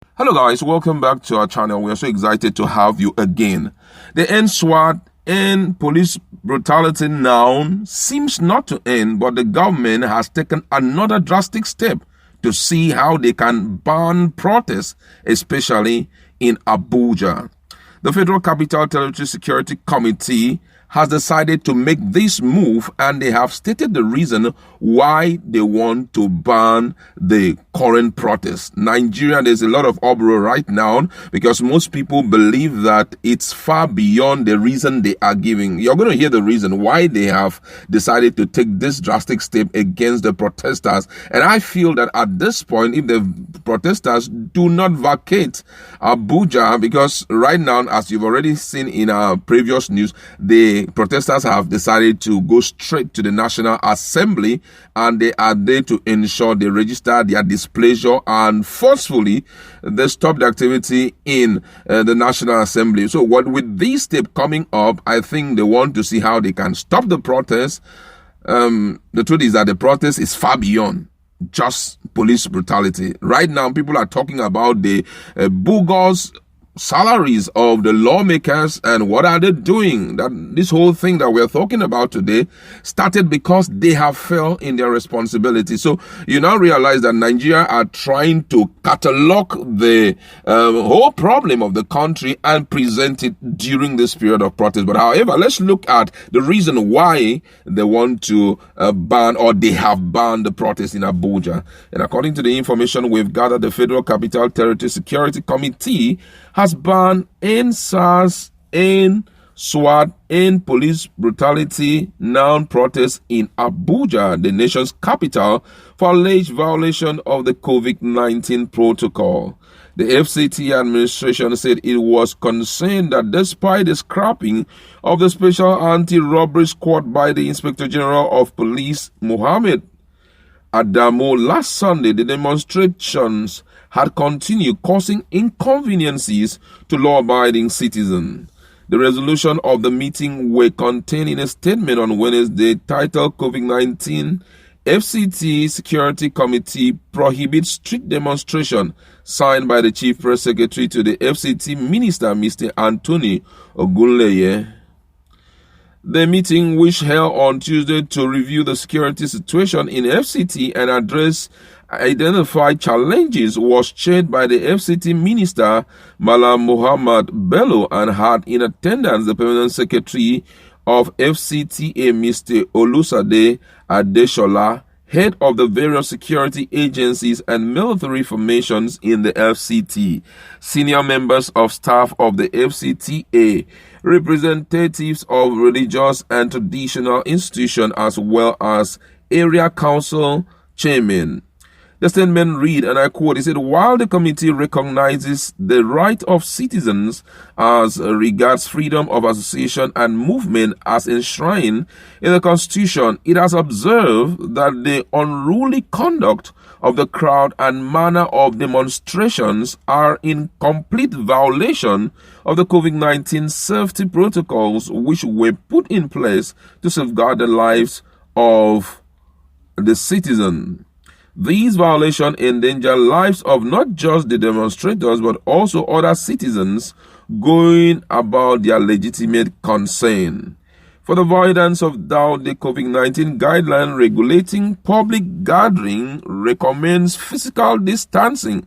Hello guys, welcome back to our channel. We are so excited to have you again. The end SWAT and police brutality now seems not to end, but the government has taken another drastic step to see how they can ban protests, especially in Abuja. The Federal Capital Territory Security Committee has decided to make this move, and they have stated the reason why they want to ban the current protests. Nigeria, there's a lot of uproar right now because most people believe that it's far beyond the reason they are giving. You're going to hear the reason why they have decided to take this drastic step against the protesters. And I feel that at this point, if the protesters do not vacate Abuja, because right now, as you've already seen in our previous news, the protesters have decided to go straight to the National Assembly, and they are there to ensure they register their displeasure and forcefully they stop the activity in the National Assembly. So with this step coming up, I think they want to see how they can stop the protest. The truth is that the protest is far beyond just police brutality. Right now, people are talking about the bogus salaries of the lawmakers and what are they doing. That this whole thing that we're talking about today started because they have failed in their responsibility. So you now realize that Nigeria are trying to catalog the whole problem of the country and present it during this period of protest. But however, let's look at the reason why they want to ban, or they have banned, the protest in Abuja. And according to the information we've gathered, the Federal Capital Territory Security Committee has banned SARS and SWAT and police brutality protests in Abuja, the nation's capital, for alleged violation of the COVID-19 protocol. The FCTA administration said it was concerned that despite the scrapping of the Special Anti-Robbery Squad by the Inspector General of Police, Mohammed Adamu, last Sunday, the demonstrations had continued, causing inconveniences to law-abiding citizens. The resolution of the meeting were contained in a statement on Wednesday titled COVID-19 FCTA Security Committee prohibits street demonstration, signed by the Chief Press Secretary to the FCT Minister, Mr. Anthony Ogunleye. The meeting, which held on Tuesday to review the security situation in FCT and address identified challenges, was chaired by the FCT Minister, Malam Muhammad Bello, and had in attendance the Permanent Secretary of FCTA, Mr. Olusade Adeshola, head of the various security agencies and military formations in the FCT, senior members of staff of the FCTA, representatives of religious and traditional institutions, as well as area council chairmen. The statement read, and I quote, it said, while the committee recognizes the right of citizens as regards freedom of association and movement as enshrined in the Constitution, it has observed that the unruly conduct of the crowd and manner of demonstrations are in complete violation of the COVID-19 safety protocols which were put in place to safeguard the lives of the citizen. These violations endanger lives of not just the demonstrators but also other citizens going about their legitimate concern. For the avoidance of doubt, the COVID-19 guideline regulating public gathering recommends physical distancing,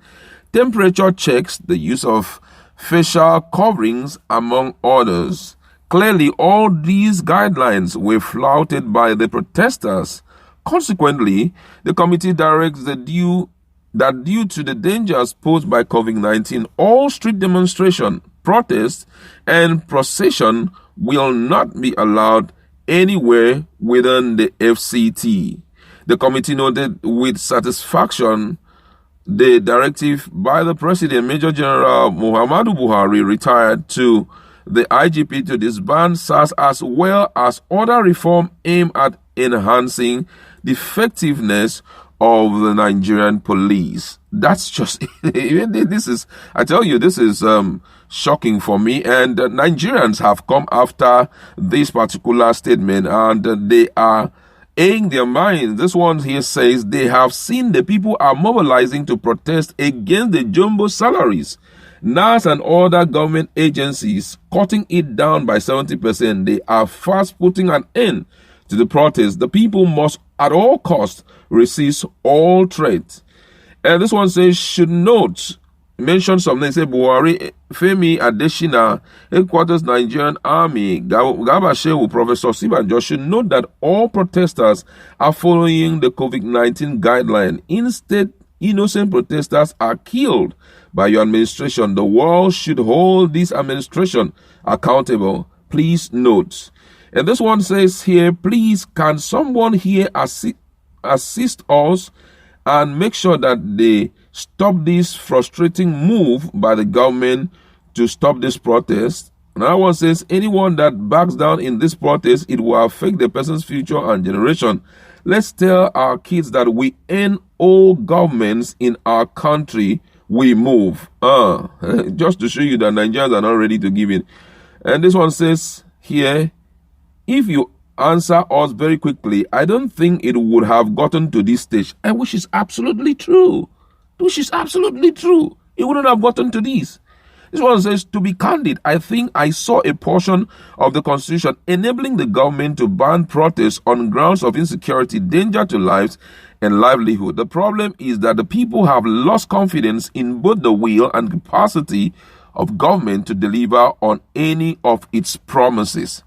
temperature checks, the use of facial coverings, among others. Clearly, all these guidelines were flouted by the protesters. Consequently, the committee directs that due to the dangers posed by COVID-19, all street demonstration, protests, and procession will not be allowed anywhere within the FCT. The committee noted with satisfaction the directive by the President, Major General Muhammadu Buhari, retired, to the IGP to disband SARS, as well as other reform aimed at enhancing the effectiveness of the Nigerian police. That's just this is, I tell you, this is shocking for me. And Nigerians have come after this particular statement, and they are in their minds. This one here says they have seen the people are mobilizing to protest against the jumbo salaries. NAS and other government agencies cutting it down by 70%. They are fast putting an end to the protest. The people must at all costs resist all threats. And this one says, should note, mention something, say Buhari, Femi Adesina, headquarters Nigerian Army, Gabashewu, Professor Sibanjo should note that all protesters are following the COVID-19 guideline. Instead, innocent protesters are killed by your administration. The world should hold this administration accountable. Please note. And this one says here, please, can someone here assist us and make sure that they stop this frustrating move by the government to stop this protest? Another one says, anyone that backs down in this protest, it will affect the person's future and generation. Let's tell our kids that we end all governments in our country, we move. Just to show you that Nigerians are not ready to give in. And this one says here, if you answer us very quickly, I don't think it would have gotten to this stage. Which is absolutely true. Which is absolutely true. It wouldn't have gotten to this. This one says, to be candid, I think I saw a portion of the Constitution enabling the government to ban protests on grounds of insecurity, danger to lives and livelihood. The problem is that the people have lost confidence in both the will and capacity of government to deliver on any of its promises.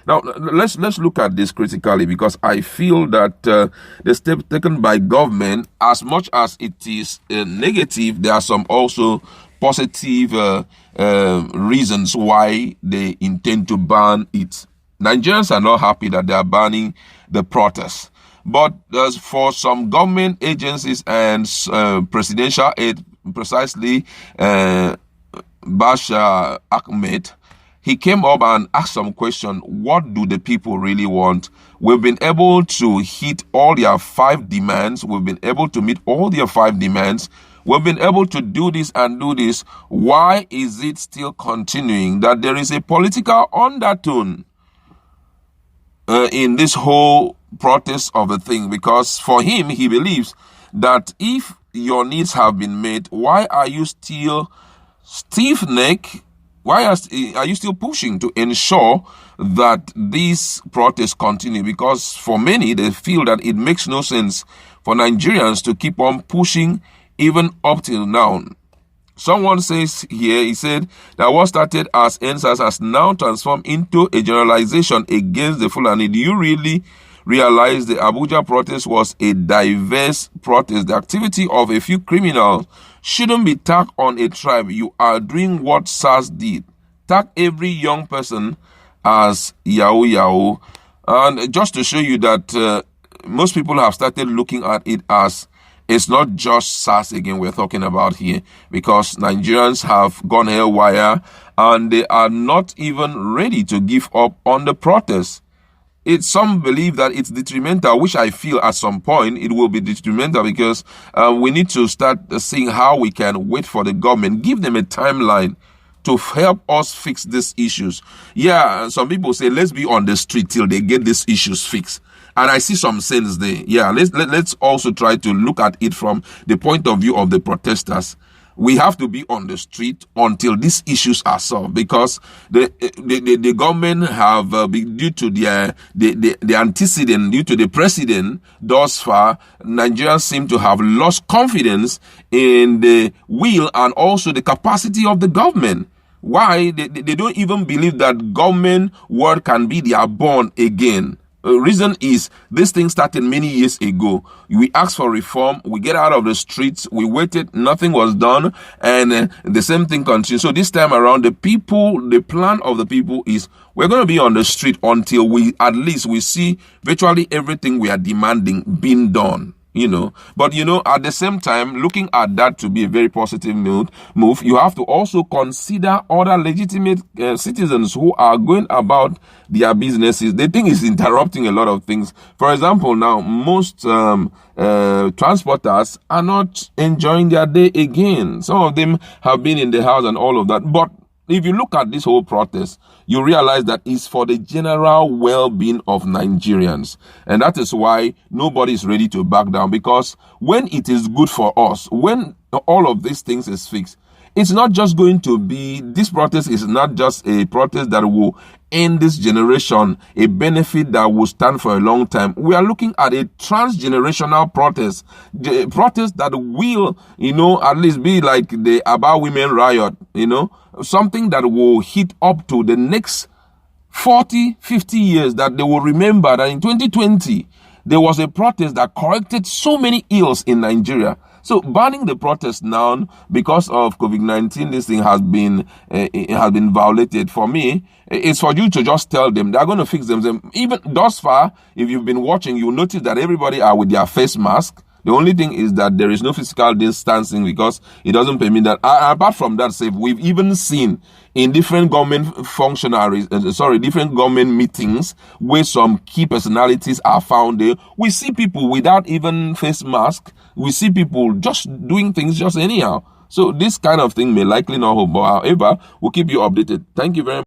Now, let's look at this critically, because I feel that the step taken by government, as much as it is negative, there are some also positive reasons why they intend to ban it. Nigerians are not happy that they are banning the protests. But for some government agencies and presidential aid, precisely Bashar Ahmed, he came up and asked some question. What do the people really want? We've been able to hit all their 5 demands. We've been able to meet all their 5 demands. We've been able to do this and do this. Why is it still continuing? That there is a political undertone in this whole protest of the thing. Because for him, he believes that if your needs have been met, why are you still stiff-necked? Why are you still pushing to ensure that these protests continue? Because for many, they feel that it makes no sense for Nigerians to keep on pushing even up till now. Someone says here, he said that what started as NSAS has now transformed into a generalization against the Fulani. Do you really realize the Abuja protest was a diverse protest? The activity of a few criminals shouldn't be tagged on a tribe. You are doing what SARS did. Tag every young person as Yahoo. And just to show you that most people have started looking at it as it's not just SARS again we're talking about here, because Nigerians have gone haywire and they are not even ready to give up on the protest. Some believe that it's detrimental, which I feel at some point it will be detrimental, because we need to start seeing how we can wait for the government, give them a timeline to help us fix these issues. Yeah, some people say, let's be on the street till they get these issues fixed. And I see some sense there. Yeah, let's also try to look at it from the point of view of the protesters. We have to be on the street until these issues are solved, because the government have due to the antecedent, due to the president thus far, Nigerians seem to have lost confidence in the will and also the capacity of the government. Why? They don't even believe that government word can be their bond again. The reason is this thing started many years ago. We asked for reform, we get out of the streets, we waited, nothing was done, and the same thing continues. So this time around, the plan of the people is we're going to be on the street until at least we see virtually everything we are demanding being done. But at the same time, looking at that to be a very positive move, you have to also consider other legitimate citizens who are going about their businesses. They think it's interrupting a lot of things. For example, now most transporters are not enjoying their day again. Some of them have been in the house and all of that. But if you look at this whole protest, you realize that it's for the general well-being of Nigerians. And that is why nobody is ready to back down, because when it is good for us, when all of these things is fixed, it's not just going to be, this protest is not just a protest that will end this generation, a benefit that will stand for a long time. We are looking at a transgenerational protest, the protest that will, at least be like the About Women riot, something that will hit up to the next 40, 50 years, that they will remember that in 2020, there was a protest that corrected so many ills in Nigeria. So banning the protest now because of COVID-19, this thing has been violated. For me, it's for you to just tell them they're going to fix them. Even thus far, if you've been watching, you'll notice that everybody are with their face mask. The only thing is that there is no physical distancing because it doesn't permit that. Apart from that, we've even seen in different government different government meetings where some key personalities are found there. We see people without even face mask. We see people just doing things just anyhow. So this kind of thing may likely not hold, but however, we'll keep you updated. Thank you very much.